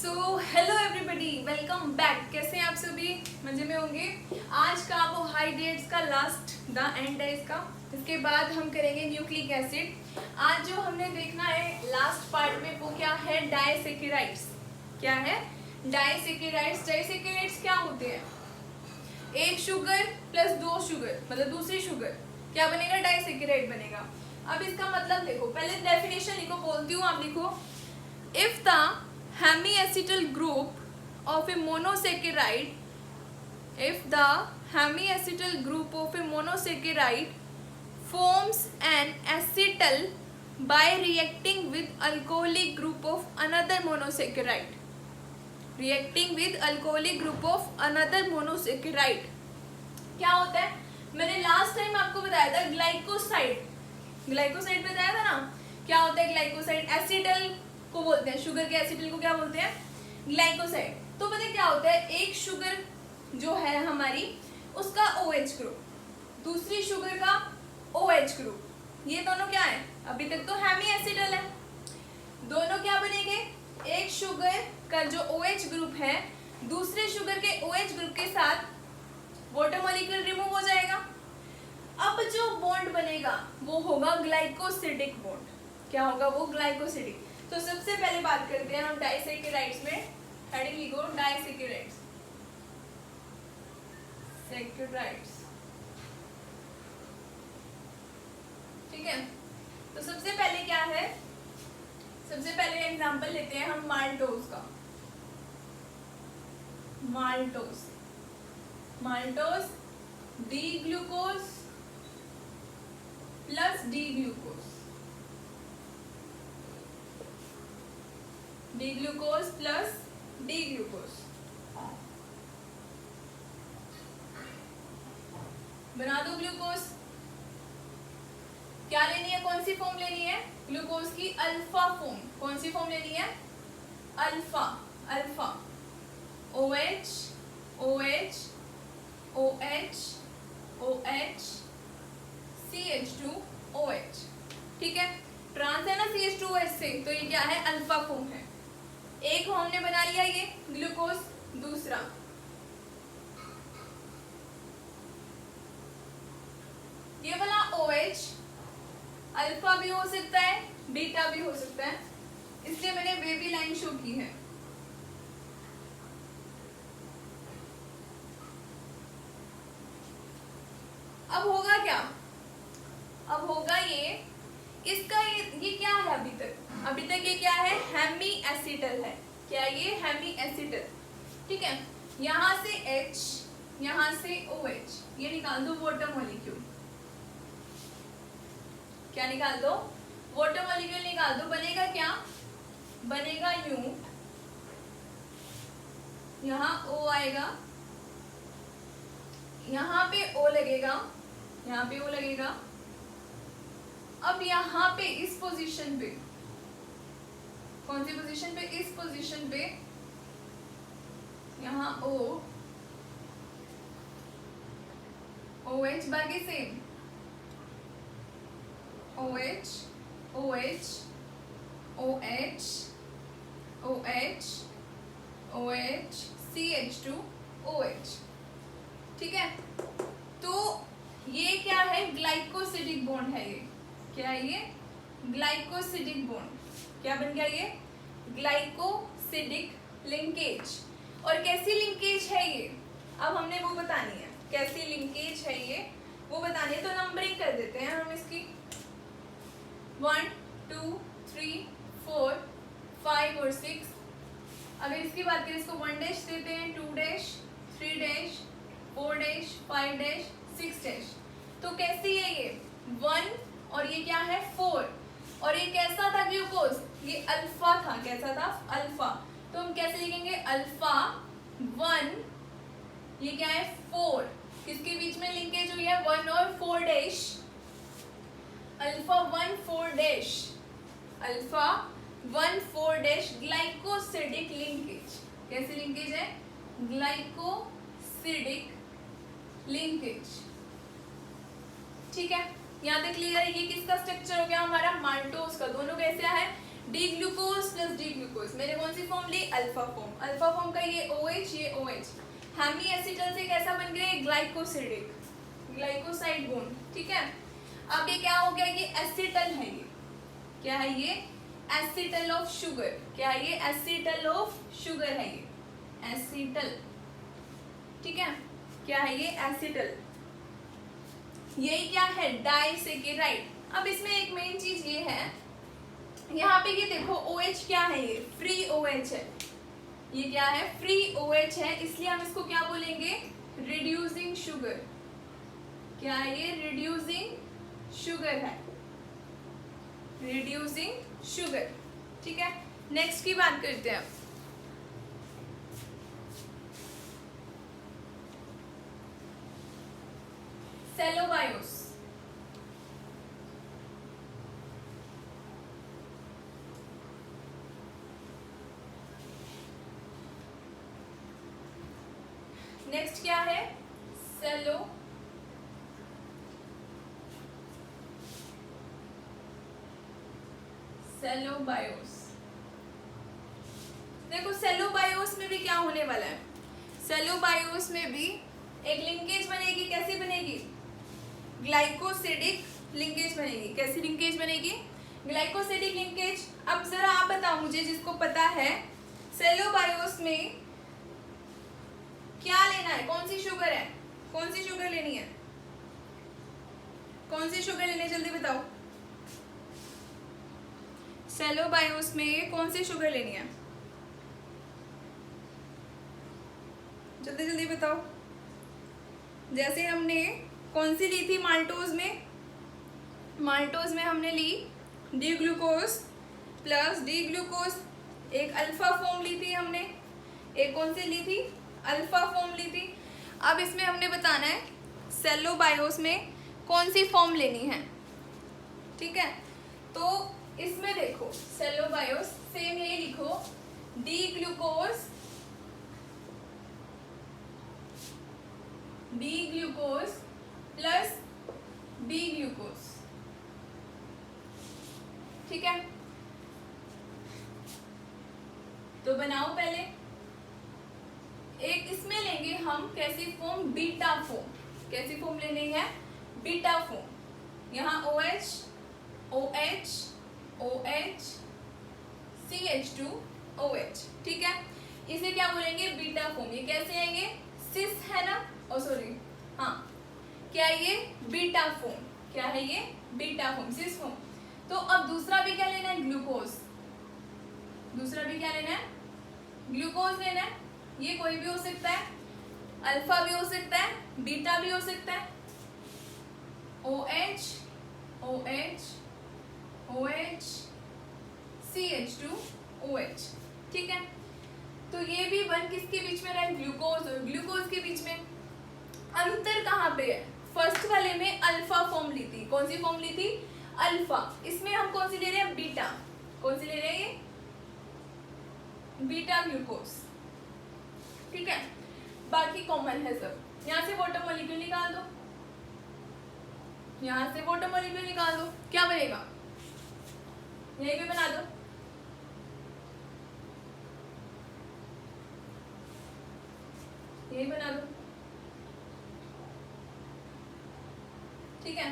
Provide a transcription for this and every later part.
So hello everybody, welcome back. कैसे हैं आप सभी? मजे में होंगे। आज का कार्बोहाइड्रेट्स का लास्ट द एंड है इसका। इसके बाद हम करेंगे न्यूक्लिक एसिड। आज जो हमने देखना है लास्ट पार्ट में वो क्या है? डाइसैकेराइड्स। क्या है? डाइसैकेराइड्स। डाइसैकेराइड्स क्या होते हैं? एक शुगर प्लस दो शुगर मतलब दूसरी शुगर क्या बनेगा? डाइसैकेराइड बनेगा। अब इसका मतलब देखो, पहले डेफिनेशन लिखो, बोलती हूँ आप लिखो। If the hemiacetal group of a monosaccharide, if the hemiacetal group of a monosaccharide forms an acetal by reacting with alcoholic group of another monosaccharide, reacting with alcoholic group of another monosaccharide, क्या होता है? मैंने last time आपको बताया था glycoside. Glycoside बताया था ना, क्या होता है ग्लाइकोसाइड? एसिटल को बोलते हैं, शुगर के एसिटल को क्या बोलते हैं? ग्लाइकोसाइड। तो पता क्या होता है? एक शुगर जो है हमारी, उसका OH ग्रुप, दूसरी शुगर का OH ग्रुप, ये दोनों क्या है? अभी तक तो हेमी एसिटल है। दोनों क्या बनेंगे? एक शुगर का जो OH ग्रुप है दूसरे शुगर के OH ग्रुप के साथ वाटर मॉलिक्यूल रिमूव हो जाएगा। अब जो बॉन्ड बनेगा वो होगा ग्लाइकोसिडिक बॉन्ड। क्या होगा वो? ग्लाइकोसिडिक। तो सबसे पहले बात करते हैं हम डाइसैकेराइड्स में। हेडिंग लिखो डाइसैकेराइड्स। सैकेराइड्स, ठीक है। तो सबसे पहले क्या है? सबसे पहले एग्जांपल लेते हैं हम माल्टोज का। Maltose, maltose D glucose plus D glucose, D glucose plus D glucose बना दो ग्लूकोज। क्या लेनी है? कौन सी फॉर्म लेनी है? ग्लूकोज की अल्फा फॉर्म। कौन सी फॉर्म लेनी है? Alpha. Alpha OH OH OH OH CH2 OH, ठीक है। ट्रांस है ना CH2OH से, तो ये क्या है? अल्फा फॉर्म है। एक हमने बना लिया ये ग्लूकोज, दूसरा ये वाला OH अल्फा भी हो सकता है, बीटा भी हो सकता है, इसलिए मैंने बेबी लाइन शो की है। अब होगा क्या? अब होगा ये, इसका ये क्या है? अभी तक ये क्या है? हेमी एसिटल है। क्या ये? हेमी एसिटल, ठीक है। यहां से H, यहां से OH, ये निकाल दो वाटर मॉलिक्यूल। क्या निकाल दो? वाटर मॉलिक्यूल निकाल दो। बनेगा क्या? बनेगा यूं, यहां O आएगा, यहां पे O लगेगा, यहां पे O लगेगा। अब यहां पे इस पोजीशन पे, कौन सी पोजीशन पे? इस पोजीशन पे यहां O OH, बाकी same OH OH OH OH OH CH2 OH, ठीक है। तो ये क्या है? ग्लाइकोसिडिक बॉन्ड है। ये क्या है? ये ग्लाइकोसिडिक बॉन्ड। क्या बन गया ये? Glycosidic linkage. और कैसी लिंकेज है ये? अब हमने वो बतानी है, कैसी लिंकेज है ये वो बतानी है। तो नंबरिंग कर देते हैं हम इसकी। 1 2 3 4 5 और 6। अगर इसकी बात करें, इसको 1 डैश देते हैं, 2 dash, 3 dash, 4 dash, 5 dash, 6 dash. तो कैसी है ये? 1 और ये क्या है? 4। और ये कैसा था ग्लूकोज? ये अल्फा था। कैसा था? अल्फा। तो हम कैसे लिखेंगे? अल्फा 1, ये क्या है? 4। किसके बीच में लिंकेज हुई है? 1 और 4 dash. Alpha 1 4 dash, alpha 1 4 dash glycosidic linkage. कैसी लिंकेज है? ग्लाइकोसिडिक लिंकेज, ठीक है। यहाँ तक क्लियर है? ये किसका स्ट्रक्चर हो गया? हमारा माल्टोज का। दोनों कैसे है? D glucose plus D glucose, मैंने कौन सी फॉर्म ली? Alpha form. अल्फा फॉर्म का ये OH, ये OH, हेमी एसिटल से कैसा बन गया? ग्लाइकोसिडिक, ग्लाइकोसाइड बॉन्ड, ठीक है। अब ये क्या हो गया? ये एसिटल है, ये क्या है? ये एसिटल ऑफ शुगर, क्या है ये? एसिटल ऑफ शुगर है ये, एसिटल, ठीक है। क्या है ये? एसिटल। यही क्या है? डाइसेकेराइड। अब इसमें एक मेन चीज ये है, यहाँ पे ये देखो OH क्या है? ये फ्री OH है, ये क्या है? फ्री OH है, इसलिए हम इसको क्या बोलेंगे? Reducing sugar. क्या है ये? रिड्यूसिंग शुगर है, रिड्यूसिंग शुगर, ठीक है। नेक्स्ट की बात करते हैं। सेलोबायोस, नेक्स्ट क्या है? सेलोबायोस। देखो सेलोबायोस में भी क्या होने वाला है? सेलोबायोस में भी एक लिंकेज बनेगी, कैसी बनेगी? ग्लाइकोसिडिक लिंकेज बनेगी। कैसी लिंकेज बनेगी? Glycosidic linkage. अब जरा आप बताओ मुझे, जिसको पता है, सेलोबायोस में क्या लेना है? कौन सी शुगर है? कौन सी शुगर लेनी है? कौन सी शुगर लेनी है? जल्दी बताओ। सेलोबायोस में कौन सी शुगर लेनी है? जल्दी जल्दी बताओ। जैसे हमने कौन सी ली थी माल्टोज में? माल्टोज में हमने ली D glucose plus D glucose, एक अल्फा फॉर्म ली थी हमने, एक कौन सी ली थी? अल्फा फॉर्म ली थी। अब इसमें हमने बताना है सेलोबायोस में कौन सी फॉर्म लेनी है, ठीक है। तो इसमें देखो सेलोबायोस, सेम यही लिखो, D glucose plus D glucose, ठीक है। तो बनाओ पहले। एक इसमें लेंगे हम कैसी फॉर्म? Beta form. कैसी फॉर्म लेनी है? Beta form. यहाँ OH OH OH CH2OH, ठीक है। इसे क्या बोलेंगे? Beta form. ये कैसे आएंगे? सिस है ना, ओ सॉरी, हाँ, क्या ये? Beta form. क्या है ये? Beta form, cis form. तो अब दूसरा भी क्या लेना है? ग्लूकोज। दूसरा भी क्या लेना है? ग्लूकोज लेना है। ये कोई भी हो सकता है, अल्फा भी हो सकता है, बीटा भी हो सकता है। OH OH OH CH2OH, ठीक है। तो ये भी वन किसके बीच में रहा है? ग्लूकोज और ग्लूकोज के बीच में। अंतर कहाँ पे है? फर्स्ट वाले में अल्फा फॉर्म ली थी। कौन सी फॉर्म ली थी? अल्फा। इसमें हम कौन सी ले रहे हैं? बीटा। कौन सी ले रहे हैं? ये बीटा ग्लूकोज, ठीक है। बाकी कॉमन है सब। यहाँ से वाटर मॉलिक्यूल निकाल दो, यहाँ से वाटर मॉलिक्यूल निकाल दो, क्या बनेगा? यही भी बना दो। यही बना दो, ठीक है।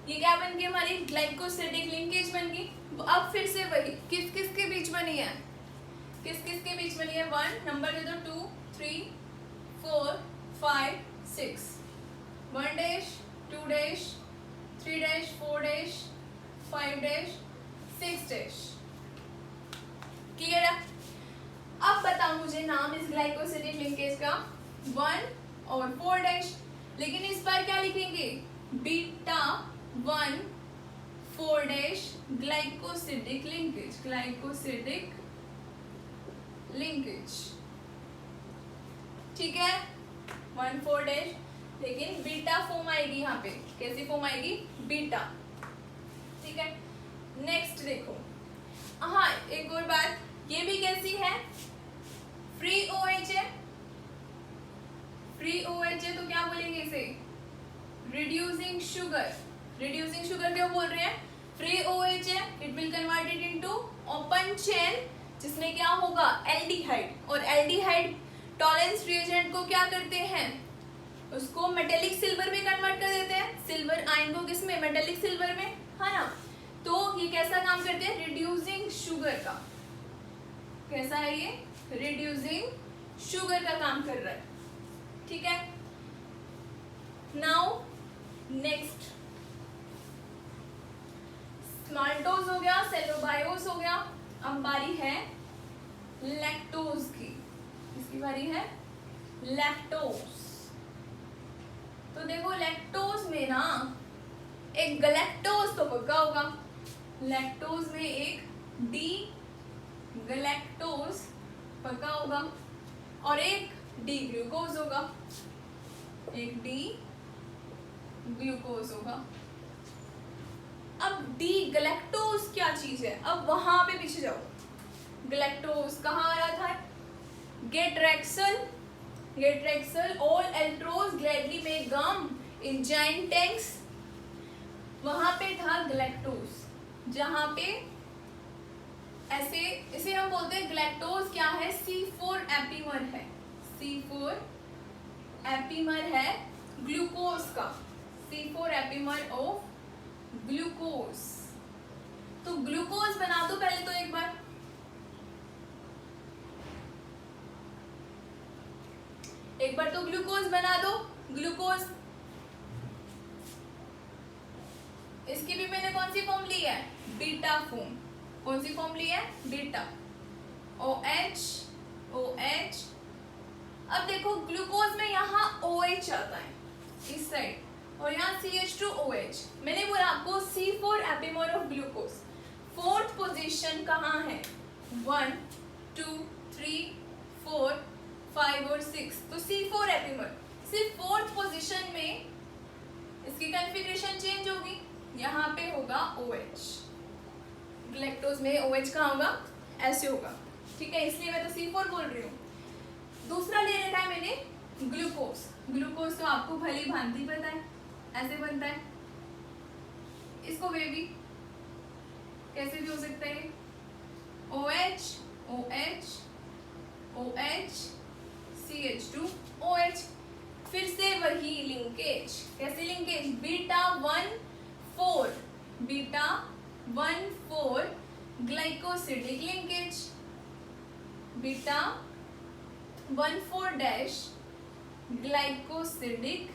ये क्या बन गई? हमारी ग्लाइकोसिडिक लिंकेज बन गई। अब फिर से वही, किस किस के बीच बनी है? किस किस के बीच बनी है? 1 नंबर दे दो, 2 3 4 5 6, 1 dash 2 dash 3 dash 4 dash 5 dash 6 dash, clear है। अब बताओ मुझे नाम इस ग्लाइकोसिडिक लिंकेज का। 1 और 4 डैश, लेकिन इस बार क्या लिखेंगे? Beta 1 4 dash glycosidic linkage, glycosidic linkage, ठीक है। 1 4 डैश, लेकिन बीटा फॉर्म आएगी यहाँ पे। कैसी फॉर्म आएगी? बीटा, ठीक है। नेक्स्ट देखो, हाँ एक और बात, ये भी कैसी है? फ्री OH है। फ्री OH है तो क्या बोलेंगे इसे? Reducing sugar. रिड्यूसिंग शुगर क्यों बोल रहे हैं? फ्री OH है, इट विल कन्वर्टेड इनटू जिसमें क्या होगा, एल्डिहाइड, और एल्डिहाइड टॉलेंस रिएजेंट को क्या करते हैं, उसको मेटेलिक सिल्वर में कन्वर्ट कर देते हैं, सिल्वर आयन को किसमें, मेटेलिक सिल्वर में, है ना। तो ये कैसा काम करते हैं, रिड्यूसिंग शुगर का, कैसा है ये, रिड्यूसिंग शुगर का काम कर रहा है, ठीक है। नाउ नेक्स्ट स्माल्टोज हो गया, सेलोबायोस हो गया। अब बारी है लैक्टोज की, किसकी बारी है, लैक्टोज। तो देखो लैक्टोज में ना एक गलैक्टोज तो पक्का होगा, लैक्टोज में एक डी गलैक्टोज पक्का होगा, और एक डी ग्लूकोज होगा, एक डी ग्लूकोज होगा। अब डी गलैक्टोज क्या चीज है, अब वहां पे पीछे जाओ, गलैक्टोज कहाँ आ रहा था, गेट्रेक्सल, गेट्रेक्सल ऑल एल्ट्रोज ग्लैडली मेक गम इन जाइंट टैंक्स, वहां पे था गलैक्टोज, जहां पे ऐसे, इसे हम बोलते हैं गलैक्टोज क्या है, C4 एपीमर है, C4 एपीमर है ग्लूकोज का, C4 एपीमर ऑफ ग्लूकोज। तो ग्लूकोज बना दो पहले तो एक बार, तो ग्लूकोज बना दो, ग्लूकोज, इसकी भी मैंने कौन सी फॉर्म ली है, बीटा फॉर्म, कौन सी फॉर्म ली है, बीटा, OH OH। अब देखो ग्लूकोज में यहाँ OH आता है इस साइड, और यहाँ CH2OH। मैंने बोला आपको C4 epimer of glucose, fourth position कहाँ है, 1 2 3 4 5 और 6, तो C4 एपीमर, सिर्फ फोर्थ पोजीशन में इसकी कॉन्फ़िगरेशन चेंज होगी, यहाँ पे होगा OH, ग्लैक्टोज में OH कहाँ होगा, ऐसे होगा, ठीक है, इसलिए मैं तो C4 बोल रही हूँ। दूसरा ले रखा है मैंने ग्लूकोज, ग्लूकोज तो आपको भली भांति पता है, ऐसे बनता है, इसको वे भी कैसे भी हो सकता है, OH OH OH CH2OH, फिर से वही लिंकेज, कैसे linkage, beta 1 4 glycosidic linkage, beta 1 4 dash glycosidic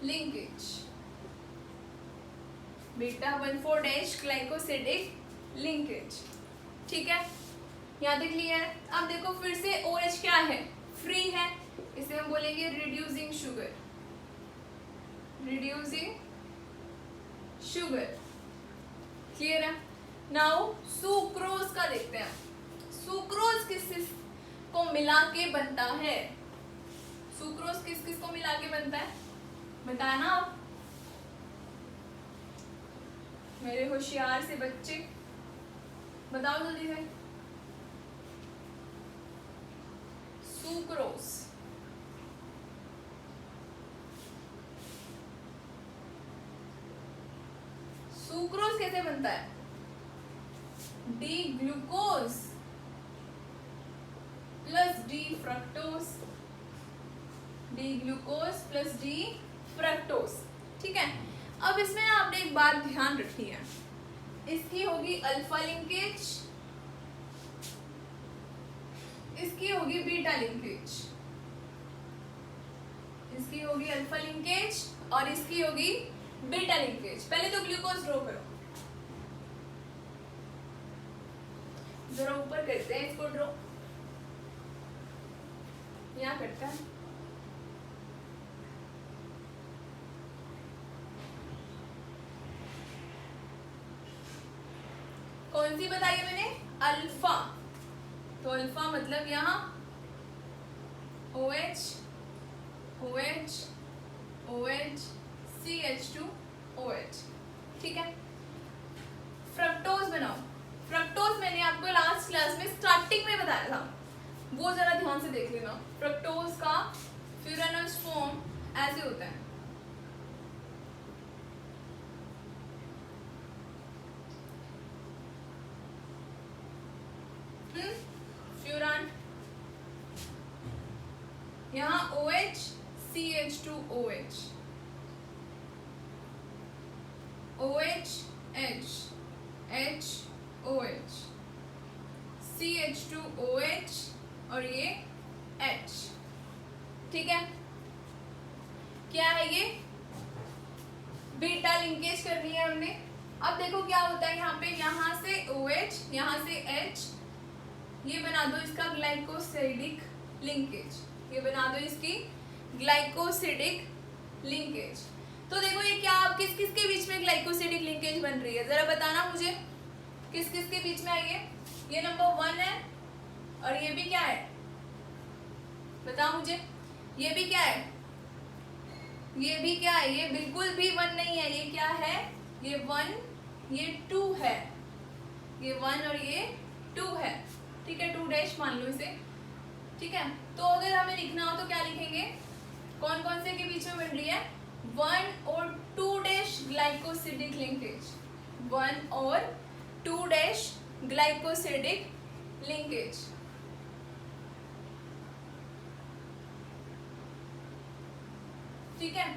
linkage, beta 1 4 dash glycosidic linkage, ठीक है, यहाँ तक क्लियर है। अब देखो फिर से OH क्या है, फ्री है, इसे हम बोलेंगे reducing sugar, reducing sugar, clear है। नाउ सुक्रोज का देखते हैं, सुक्रोज किस किस को मिला के बनता है, सुक्रोज किस किस को मिला के बनता है, बताना आप मेरे होशियार से बच्चे, बताओ जल्दी से, सुक्रोज, सुक्रोज कैसे बनता है, D glucose plus D fructose, D glucose plus D fructose, ठीक है। अब इसमें ना आपने एक बात ध्यान रखनी है, इसकी होगी अल्फा लिंकेज, इसकी होगी बीटा लिंकेज, इसकी होगी अल्फा लिंकेज और इसकी होगी बीटा लिंकेज। पहले तो ग्लूकोज ड्रॉ करो, जरा ऊपर करते हैं इसको ड्रॉ, यहाँ करता है, कौन सी बताई मैंने, अल्फा, तो अल्फा मतलब यहाँ OH OH OH CH2OH, ठीक है। फ्रक्टोज बनाओ, फ्रक्टोज मैंने आपको लास्ट क्लास में स्टार्टिंग में बताया था, वो जरा ध्यान से देख लेना। फ्रक्टोज का फ्यूरानस फॉर्म ऐसे होता है, फ्यूरान, यहाँ OH CH2OH, OH H H OH CH2OH और ये H, ठीक है। क्या है ये? बीटा लिंकेज करनी है हमने। अब देखो क्या होता है यहाँ पे, यहाँ से OH, यहाँ से H, ये बना दो इसका ग्लाइकोसिडिक लिंकेज, ये बना दो इसकी ग्लाइकोसिडिक लिंकेज। तो देखो ये क्या, अब किस किस के बीच में ग्लाइकोसिडिक लिंकेज बन रही है, जरा बताना मुझे, किस किस के बीच में है ये नंबर 1 है और ये भी क्या है, बताओ मुझे, ये भी क्या है, ये भी क्या है, ये बिल्कुल भी 1 नहीं है, ये क्या है, ये 1, ये 2 है, ये 1 और ये 2 है, ठीक है, 2 डैश मान लो इसे, ठीक है। तो अगर हमें लिखना हो तो क्या लिखेंगे, कौन कौन से के बीच में बन रही है, 1 और 2 डैश ग्लाइकोसिडिक लिंकेज, 1 और 2 डैश ग्लाइकोसिडिक लिंकेज, ठीक है।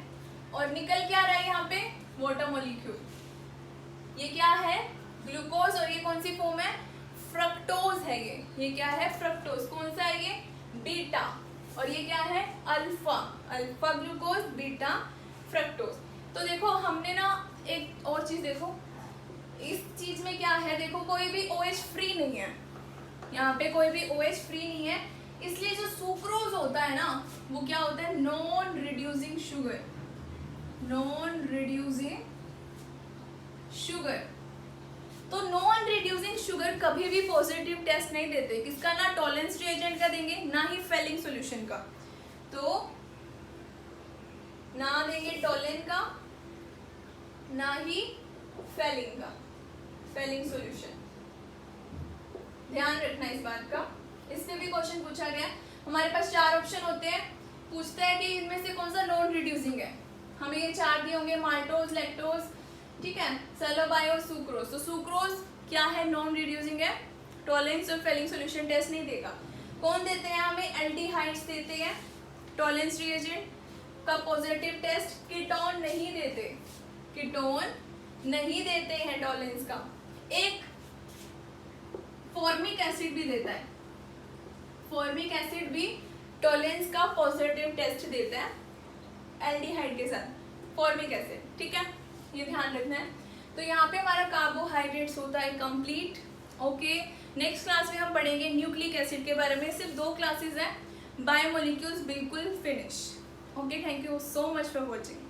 और निकल क्या रहा है यहाँ पे, वाटर मॉलिक्यूल, ये क्या है, ग्लूकोज, और ये कौन सी फॉर्म है, फ्रक्टोज है, ये क्या है, फ्रक्टोज, कौन सा है ये, बीटा, और ये क्या है, alpha, alpha glucose, beta fructose. तो देखो हमने ना एक और चीज देखो, इस चीज में क्या है, देखो कोई भी OH फ्री नहीं है, यहाँ पे कोई भी OH फ्री नहीं है, इसलिए जो सुक्रोज होता है ना वो क्या होता है, non reducing sugar, non reducing sugar. तो नॉन रिड्यूसिंग शुगर कभी भी पॉजिटिव टेस्ट नहीं देते, किसका, ना टॉलेंस रिएजेंट का देंगे ना ही फेलिंग सॉल्यूशन का, तो ना देंगे टॉलेंट का ना ही फेलिंग का, फेलिंग सॉल्यूशन, ध्यान रखना इस बात का। इससे भी क्वेश्चन पूछा गया, हमारे पास 4 ऑप्शन होते हैं, पूछता है कि इनमें से कौन सा नॉन रिड्यूसिंग है, हमें ये 4 दिए होंगे, माल्टोज, लैक्टोज, ठीक है, सेलोबायो, सुक्रोज। तो सुक्रोज क्या है, नॉन रिड्यूसिंग है, टॉलेंस और फेलिंग सॉल्यूशन टेस्ट नहीं देगा। कौन देते हैं हमें, एल्डिहाइड्स देते हैं, टॉलेंस रिएजेंट का पॉजिटिव टेस्ट, कीटोन नहीं देते, कीटोन नहीं देते हैं टॉलेंस का। एक फॉर्मिक एसिड भी देता है, फॉर्मिक एसिड भी टॉलेंस का पॉजिटिव टेस्ट देता है एल्डिहाइड के साथ, फॉर्मिक एसिड, ठीक है, ये ध्यान रखना है। तो यहाँ पे हमारा कार्बोहाइड्रेट्स होता है कंप्लीट, ओके। नेक्स्ट क्लास में हम पढ़ेंगे न्यूक्लिक एसिड के बारे में, सिर्फ 2 क्लासेस हैं, बायोमोलिक्यूल्स बिल्कुल finish, okay. Thank you so much for watching.